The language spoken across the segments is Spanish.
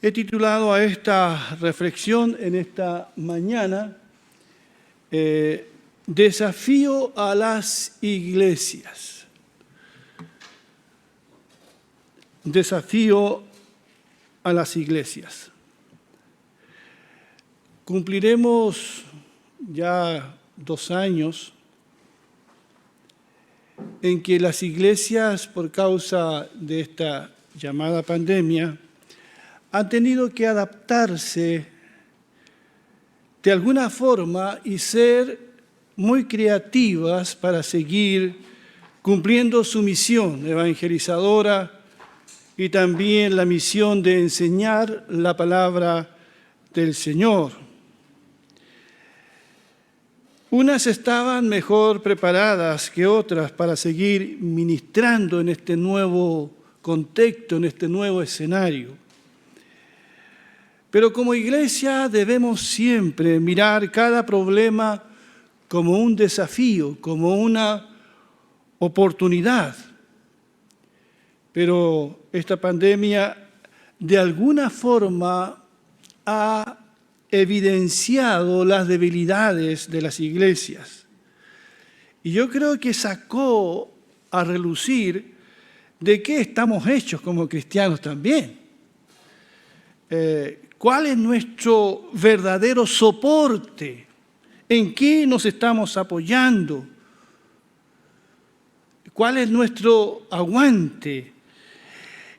He titulado a esta reflexión en esta mañana Desafío a las iglesias. Desafío a las iglesias. Cumpliremos ya 2 años en que las iglesias, por causa de esta llamada pandemia, han tenido que adaptarse de alguna forma y ser muy creativas para seguir cumpliendo su misión evangelizadora y también la misión de enseñar la palabra del Señor. Unas estaban mejor preparadas que otras para seguir ministrando en este nuevo contexto, en este nuevo escenario. Pero como iglesia debemos siempre mirar cada problema como un desafío, como una oportunidad. Pero esta pandemia de alguna forma ha evidenciado las debilidades de las iglesias. Y yo creo que sacó a relucir de qué estamos hechos como cristianos también. ¿Cuál es nuestro verdadero soporte? ¿En qué nos estamos apoyando? ¿Cuál es nuestro aguante?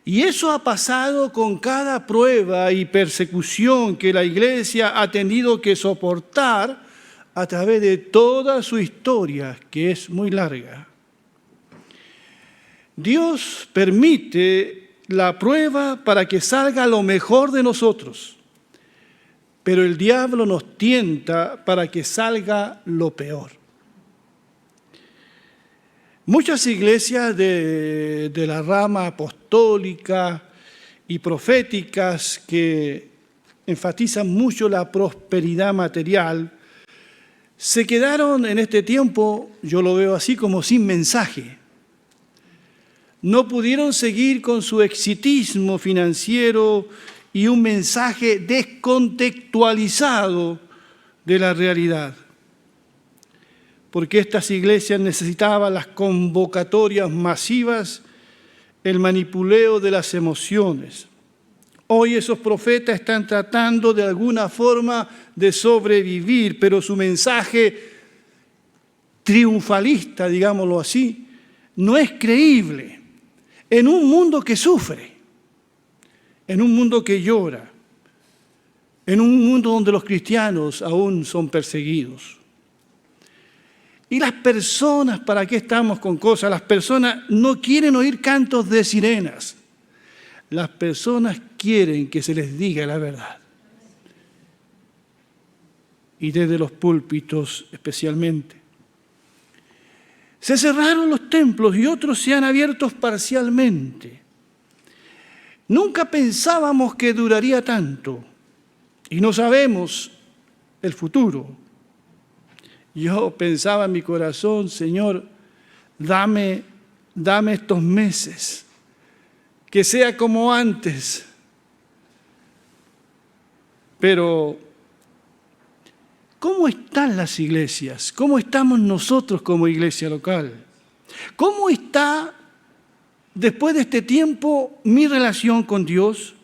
Y eso ha pasado con cada prueba y persecución que la iglesia ha tenido que soportar a través de toda su historia, que es muy larga. Dios permite la prueba para que salga lo mejor de nosotros, pero el diablo nos tienta para que salga lo peor. Muchas iglesias de la rama apostólica y proféticas que enfatizan mucho la prosperidad material, se quedaron en este tiempo, yo lo veo así, como sin mensaje. No pudieron seguir con su exitismo financiero y un mensaje descontextualizado de la realidad. Porque estas iglesias necesitaban las convocatorias masivas, el manipuleo de las emociones. Hoy esos profetas están tratando de alguna forma de sobrevivir, pero su mensaje triunfalista, digámoslo así, no es creíble. En un mundo que sufre, en un mundo que llora, en un mundo donde los cristianos aún son perseguidos. Y las personas, ¿para qué estamos con cosas? Las personas no quieren oír cantos de sirenas. Las personas quieren que se les diga la verdad. Y desde los púlpitos especialmente. Se cerraron los templos y otros se han abierto parcialmente. Nunca pensábamos que duraría tanto y no sabemos el futuro. Yo pensaba en mi corazón, Señor, dame estos meses, que sea como antes. Pero ¿cómo están las iglesias? ¿Cómo estamos nosotros como iglesia local? ¿Cómo está, después de este tiempo, mi relación con Dios?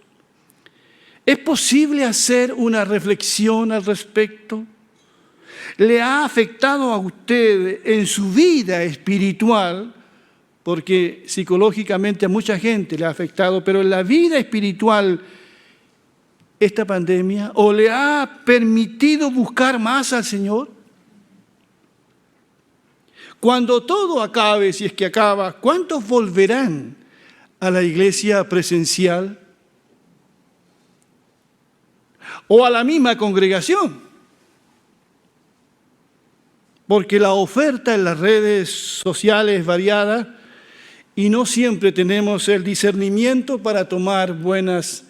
¿Es posible hacer una reflexión al respecto? ¿Le ha afectado a usted en su vida espiritual? Porque psicológicamente a mucha gente le ha afectado, pero en la vida espiritual esta pandemia, ¿o le ha permitido buscar más al Señor? Cuando todo acabe, si es que acaba, ¿cuántos volverán a la iglesia presencial? ¿O a la misma congregación? Porque la oferta en las redes sociales es variada y no siempre tenemos el discernimiento para tomar buenas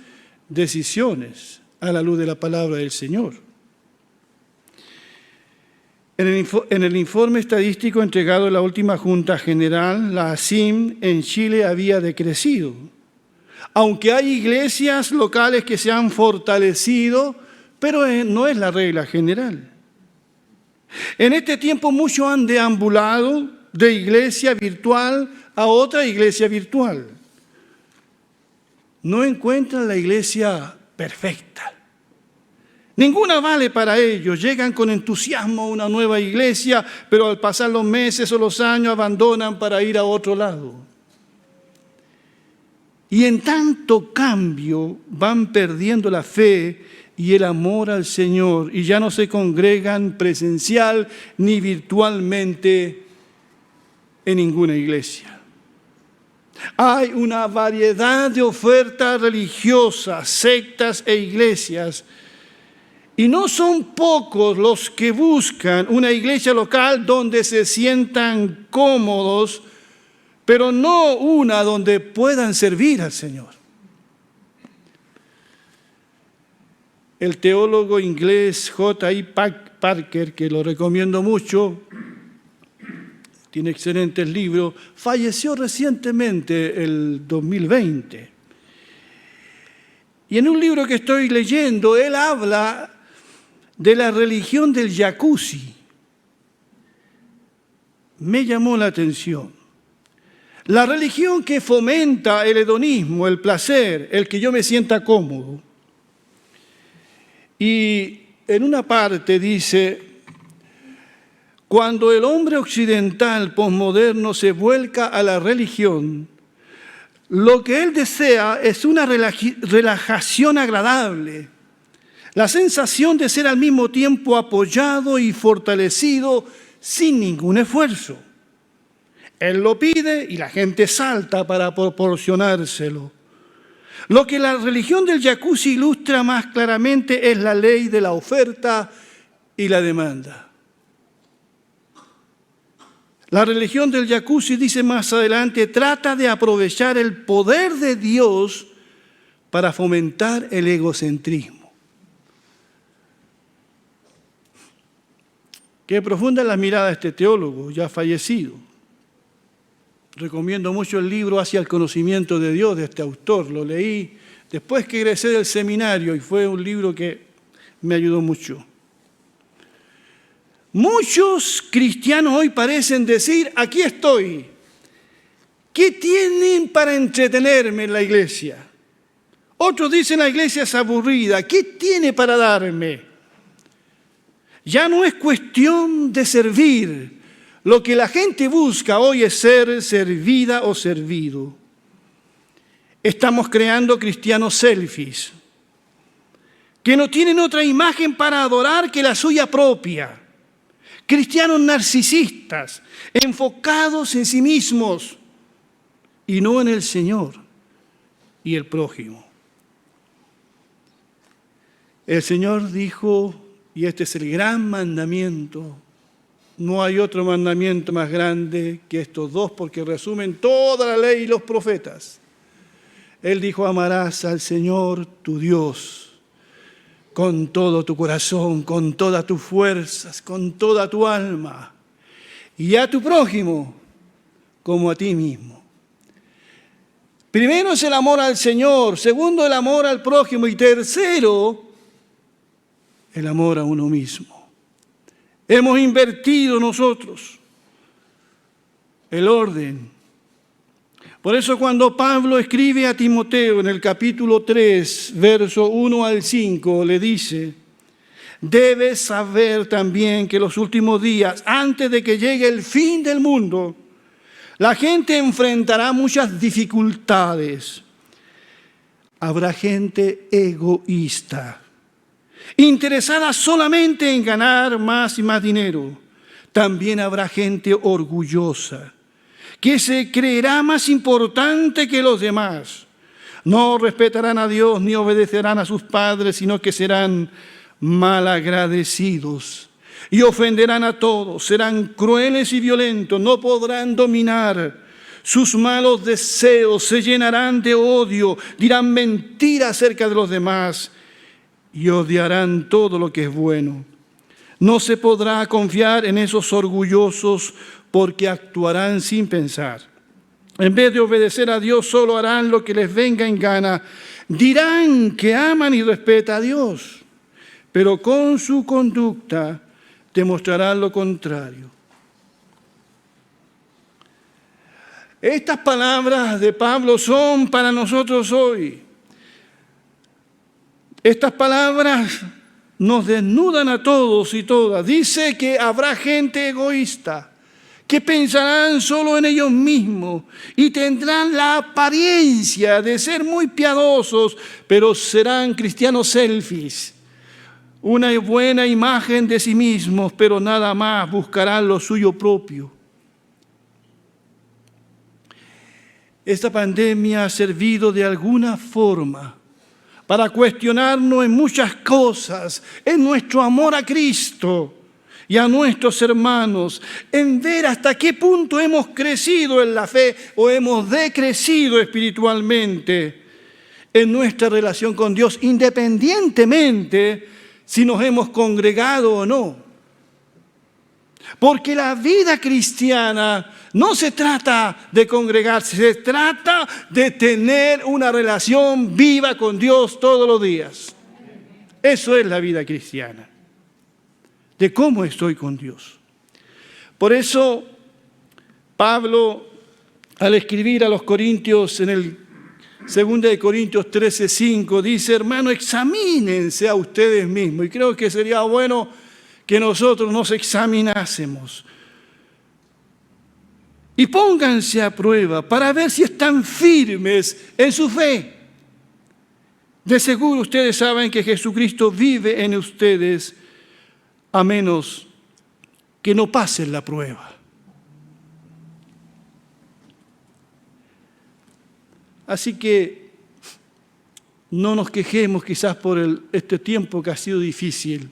decisiones a la luz de la palabra del Señor. En el informe estadístico entregado en la última Junta General, la ACIM en Chile había decrecido. Aunque hay iglesias locales que se han fortalecido, pero no es la regla general. En este tiempo muchos han deambulado de iglesia virtual a otra iglesia virtual. No encuentran la iglesia perfecta. Ninguna vale para ellos. Llegan con entusiasmo a una nueva iglesia, pero al pasar los meses o los años abandonan para ir a otro lado. Y en tanto cambio van perdiendo la fe y el amor al Señor y ya no se congregan presencial ni virtualmente en ninguna iglesia. Hay una variedad de ofertas religiosas, sectas e iglesias, y no son pocos los que buscan una iglesia local donde se sientan cómodos, pero no una donde puedan servir al Señor. El teólogo inglés J.I. Parker, que lo recomiendo mucho, tiene excelentes libros, falleció recientemente, el 2020. Y en un libro que estoy leyendo, él habla de la religión del jacuzzi. Me llamó la atención. La religión que fomenta el hedonismo, el placer, el que yo me sienta cómodo. Y en una parte dice: cuando el hombre occidental posmoderno se vuelca a la religión, lo que él desea es una relajación agradable, la sensación de ser al mismo tiempo apoyado y fortalecido sin ningún esfuerzo. Él lo pide y la gente salta para proporcionárselo. Lo que la religión del jacuzzi ilustra más claramente es la ley de la oferta y la demanda. La religión del jacuzzi, dice más adelante, trata de aprovechar el poder de Dios para fomentar el egocentrismo. Qué profunda es la mirada de este teólogo, ya fallecido. Recomiendo mucho el libro Hacia el conocimiento de Dios de este autor. Lo leí después que egresé del seminario y fue un libro que me ayudó mucho. Muchos cristianos hoy parecen decir: aquí estoy. ¿Qué tienen para entretenerme en la iglesia? Otros dicen: la iglesia es aburrida. ¿Qué tiene para darme? Ya no es cuestión de servir. Lo que la gente busca hoy es ser servida o servido. Estamos creando cristianos selfies, que no tienen otra imagen para adorar que la suya propia. Cristianos narcisistas, enfocados en sí mismos y no en el Señor y el prójimo. El Señor dijo, y este es el gran mandamiento: no hay otro mandamiento más grande que estos dos, porque resumen toda la ley y los profetas. Él dijo: amarás al Señor tu Dios con todo tu corazón, con todas tus fuerzas, con toda tu alma, y a tu prójimo como a ti mismo. Primero es el amor al Señor, segundo el amor al prójimo y tercero el amor a uno mismo. Hemos invertido nosotros el orden. Por eso cuando Pablo escribe a Timoteo en el capítulo 3, verso 1 al 5, le dice: debes saber también que los últimos días, antes de que llegue el fin del mundo, la gente enfrentará muchas dificultades. Habrá gente egoísta, interesada solamente en ganar más y más dinero. También habrá gente orgullosa, que se creerá más importante que los demás. No respetarán a Dios ni obedecerán a sus padres, sino que serán malagradecidos y ofenderán a todos. Serán crueles y violentos, no podrán dominar sus malos deseos, se llenarán de odio, dirán mentiras acerca de los demás y odiarán todo lo que es bueno. No se podrá confiar en esos orgullosos porque actuarán sin pensar. En vez de obedecer a Dios, solo harán lo que les venga en gana. Dirán que aman y respetan a Dios, pero con su conducta demostrarán lo contrario. Estas palabras de Pablo son para nosotros hoy. Estas palabras nos desnudan a todos y todas. Dice que habrá gente egoísta, que pensarán solo en ellos mismos y tendrán la apariencia de ser muy piadosos, pero serán cristianos selfies. Una buena imagen de sí mismos, pero nada más, buscarán lo suyo propio. Esta pandemia ha servido de alguna forma para cuestionarnos en muchas cosas, en nuestro amor a Cristo y a nuestros hermanos, en ver hasta qué punto hemos crecido en la fe o hemos decrecido espiritualmente en nuestra relación con Dios, independientemente si nos hemos congregado o no. Porque la vida cristiana no se trata de congregarse, se trata de tener una relación viva con Dios todos los días. Eso es la vida cristiana, de cómo estoy con Dios. Por eso, Pablo, al escribir a los Corintios en el 2 Corintios 13:5, dice: hermano, examínense a ustedes mismos. Y creo que sería bueno que nosotros nos examinásemos. Y pónganse a prueba para ver si están firmes en su fe. De seguro ustedes saben que Jesucristo vive en ustedes, a menos que no pasen la prueba. Así que no nos quejemos quizás por este tiempo que ha sido difícil.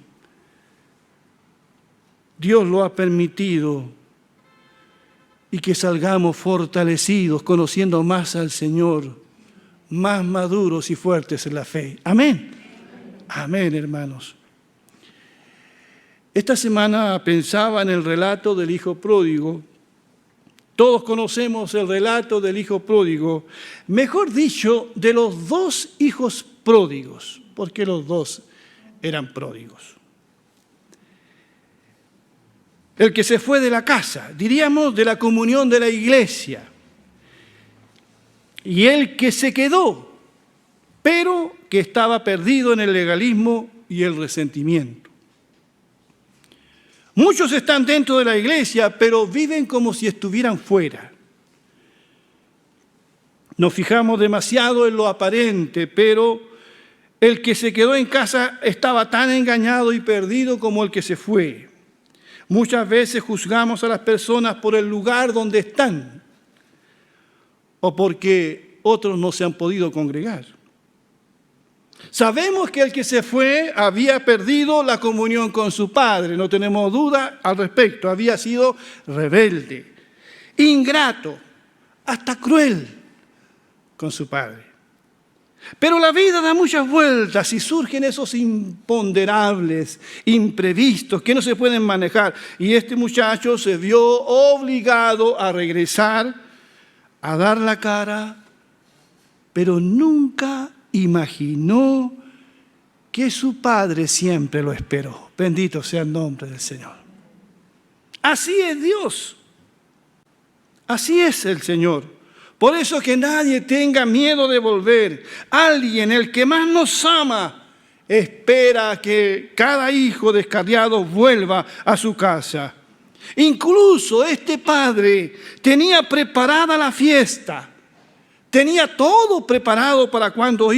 Dios lo ha permitido, y que salgamos fortalecidos, conociendo más al Señor, más maduros y fuertes en la fe. Amén. Amén, hermanos. Esta semana pensaba en el relato del hijo pródigo. Todos conocemos el relato del hijo pródigo, mejor dicho, de los dos hijos pródigos, porque los dos eran pródigos. El que se fue de la casa, diríamos de la comunión de la iglesia, y el que se quedó, pero que estaba perdido en el legalismo y el resentimiento. Muchos están dentro de la iglesia, pero viven como si estuvieran fuera. Nos fijamos demasiado en lo aparente, pero el que se quedó en casa estaba tan engañado y perdido como el que se fue. Muchas veces juzgamos a las personas por el lugar donde están o porque otros no se han podido congregar. Sabemos que el que se fue había perdido la comunión con su padre, no tenemos duda al respecto, había sido rebelde, ingrato, hasta cruel con su padre. Pero la vida da muchas vueltas y surgen esos imponderables, imprevistos que no se pueden manejar. Y este muchacho se vio obligado a regresar, a dar la cara, pero nunca imaginó que su padre siempre lo esperó. Bendito sea el nombre del Señor. Así es Dios. Así es el Señor. Por eso que nadie tenga miedo de volver. Alguien, el que más nos ama, espera que cada hijo descarriado vuelva a su casa. Incluso este padre tenía preparada la fiesta. Tenía todo preparado para cuando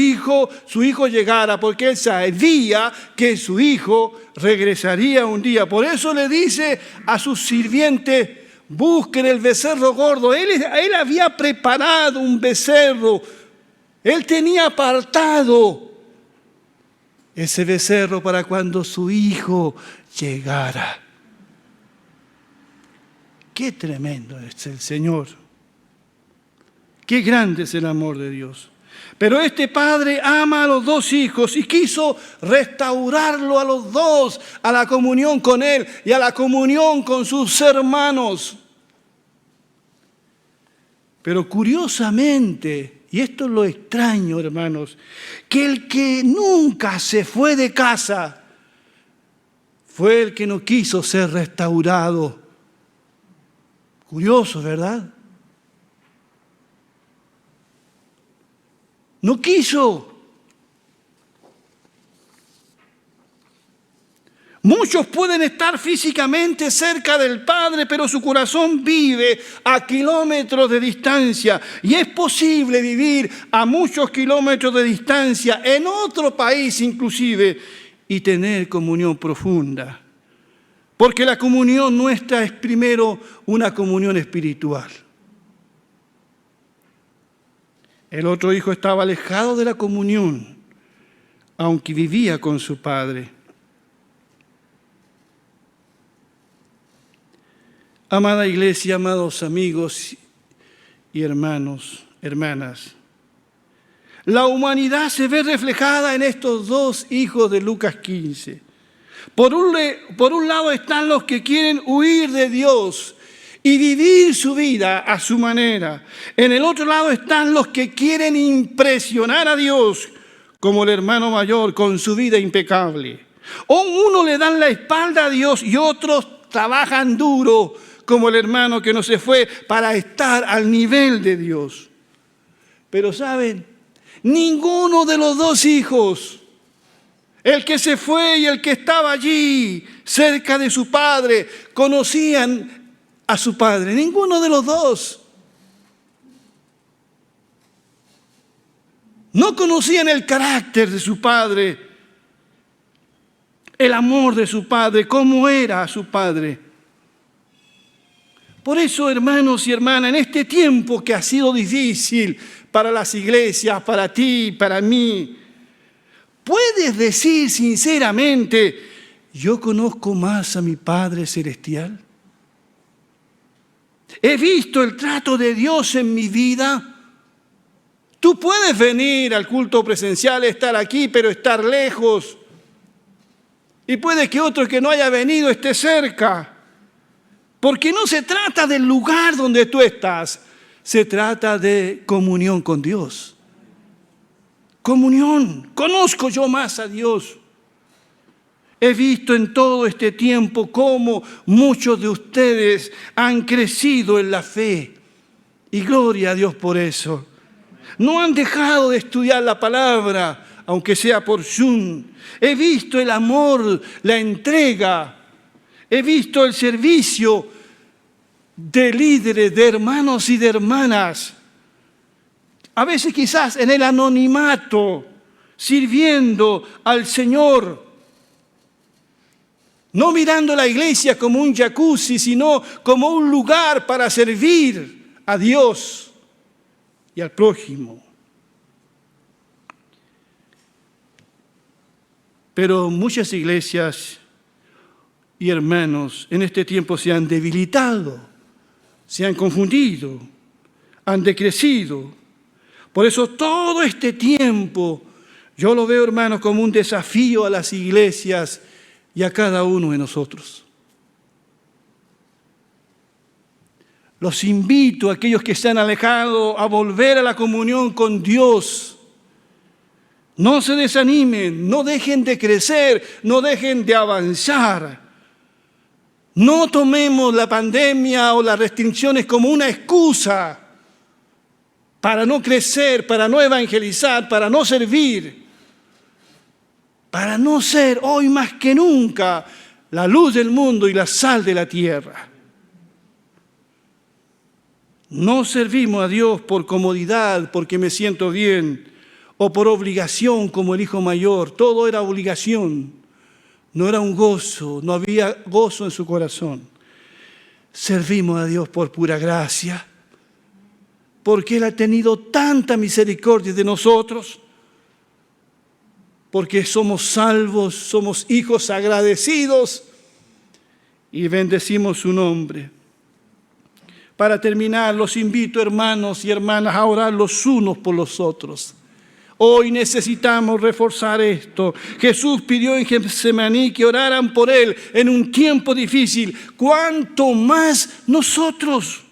su hijo llegara, porque él sabía que su hijo regresaría un día. Por eso le dice a sus sirvientes: busquen el becerro gordo. Él había preparado un becerro. Él tenía apartado ese becerro para cuando su hijo llegara. Qué tremendo es el Señor. Qué grande es el amor de Dios. Pero este padre ama a los dos hijos y quiso restaurarlo a los dos, a la comunión con él y a la comunión con sus hermanos. Pero curiosamente, y esto es lo extraño, hermanos, que el que nunca se fue de casa fue el que no quiso ser restaurado. Curioso, ¿verdad? No quiso. Muchos pueden estar físicamente cerca del Padre, pero su corazón vive a kilómetros de distancia. Y es posible vivir a muchos kilómetros de distancia, en otro país inclusive, y tener comunión profunda. Porque la comunión nuestra es primero una comunión espiritual. El otro hijo estaba alejado de la comunión, aunque vivía con su padre. Amada iglesia, amados amigos y hermanos, hermanas, la humanidad se ve reflejada en estos dos hijos de Lucas 15. Por un lado están los que quieren huir de Dios y vivir su vida a su manera. En el otro lado están los que quieren impresionar a Dios, como el hermano mayor con su vida impecable. Uno le dan la espalda a Dios y otros trabajan duro, como el hermano que no se fue para estar al nivel de Dios. Pero ¿saben? Ninguno de los dos hijos, el que se fue y el que estaba allí cerca de su padre, conocían a su padre. Ninguno de los dos. No conocían el carácter de su padre, el amor de su padre, cómo era su padre. Por eso, hermanos y hermanas, en este tiempo que ha sido difícil para las iglesias, para ti, para mí, ¿puedes decir sinceramente, yo conozco más a mi Padre Celestial? ¿He visto el trato de Dios en mi vida? Tú puedes venir al culto presencial, estar aquí, pero estar lejos. Y puede que otro que no haya venido esté cerca. Porque no se trata del lugar donde tú estás, se trata de comunión con Dios. Comunión. Conozco yo más a Dios. He visto en todo este tiempo cómo muchos de ustedes han crecido en la fe. Y gloria a Dios por eso. No han dejado de estudiar la palabra, aunque sea por Zoom. He visto el amor, la entrega. He visto el servicio de líderes, de hermanos y de hermanas. A veces quizás en el anonimato, sirviendo al Señor. No mirando la iglesia como un jacuzzi, sino como un lugar para servir a Dios y al prójimo. Pero muchas iglesias y hermanos en este tiempo se han debilitado, se han confundido, han decrecido. Por eso todo este tiempo yo lo veo, hermanos, como un desafío a las iglesias y a cada uno de nosotros. Los invito a aquellos que se han alejado a volver a la comunión con Dios. No se desanimen, no dejen de crecer, no dejen de avanzar. No tomemos la pandemia o las restricciones como una excusa para no crecer, para no evangelizar, para no servir, para no ser hoy más que nunca la luz del mundo y la sal de la tierra. No servimos a Dios por comodidad, porque me siento bien, o por obligación como el hijo mayor. Todo era obligación, no era un gozo, no había gozo en su corazón. Servimos a Dios por pura gracia, porque Él ha tenido tanta misericordia de nosotros, porque somos salvos, somos hijos agradecidos y bendecimos su nombre. Para terminar, los invito, hermanos y hermanas, a orar los unos por los otros. Hoy necesitamos reforzar esto. Jesús pidió en Getsemaní que oraran por Él en un tiempo difícil. ¿Cuánto más nosotros?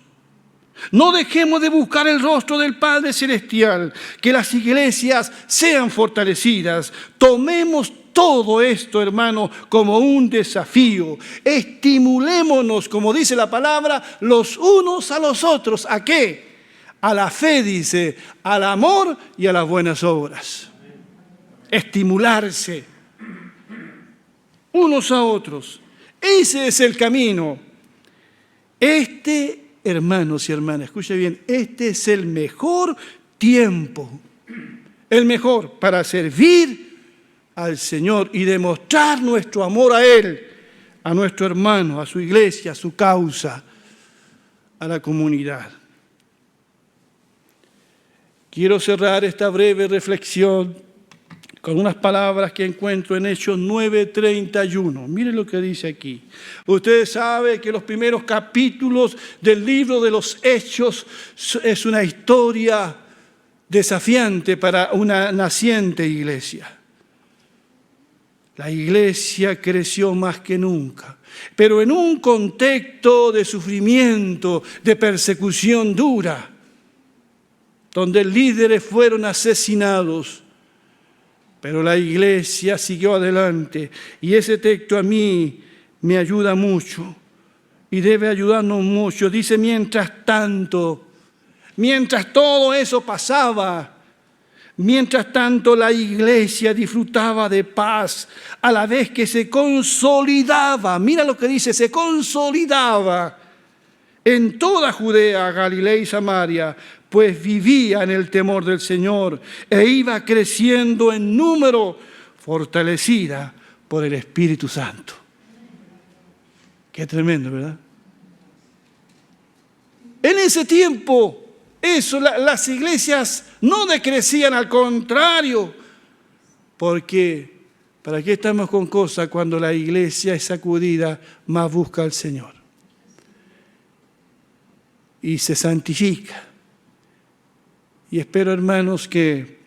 No dejemos de buscar el rostro del Padre Celestial, que las iglesias sean fortalecidas. Tomemos todo esto, hermano, como un desafío. Estimulémonos, como dice la palabra, los unos a los otros. ¿A qué? A la fe, dice, al amor y a las buenas obras. Estimularse unos a otros. Ese es el camino. Hermanos y hermanas, escuche bien, este es el mejor tiempo, el mejor para servir al Señor y demostrar nuestro amor a Él, a nuestro hermano, a su iglesia, a su causa, a la comunidad. Quiero cerrar esta breve reflexión con unas palabras que encuentro en Hechos 9:31. Miren lo que dice aquí. Ustedes saben que los primeros capítulos del libro de los Hechos es una historia desafiante para una naciente iglesia. La iglesia creció más que nunca, pero en un contexto de sufrimiento, de persecución dura, donde líderes fueron asesinados. Pero la iglesia siguió adelante y ese texto a mí me ayuda mucho y debe ayudarnos mucho. Dice, mientras tanto, mientras todo eso pasaba, mientras tanto la iglesia disfrutaba de paz a la vez que se consolidaba. Mira lo que dice, se consolidaba en toda Judea, Galilea y Samaria, pues vivía en el temor del Señor e iba creciendo en número, fortalecida por el Espíritu Santo. Qué tremendo, ¿verdad? En ese tiempo, las iglesias no decrecían, al contrario, porque ¿para qué estamos con cosas cuando la iglesia es sacudida, más busca al Señor? Y se santifica. Y espero, hermanos, que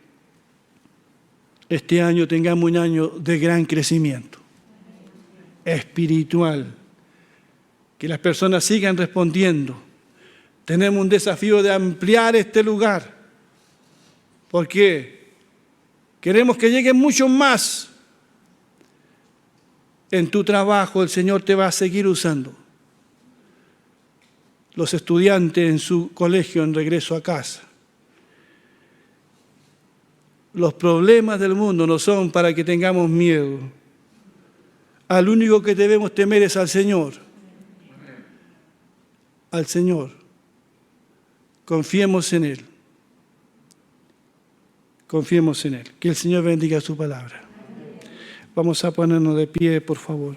este año tengamos un año de gran crecimiento espiritual, que las personas sigan respondiendo. Tenemos un desafío de ampliar este lugar, porque queremos que lleguen muchos más. En tu trabajo el Señor te va a seguir usando. Los estudiantes en su colegio en regreso a casa. Los problemas del mundo no son para que tengamos miedo. Al único que debemos temer es al Señor. Al Señor. Confiemos en Él. Confiemos en Él. Que el Señor bendiga su palabra. Vamos a ponernos de pie, por favor.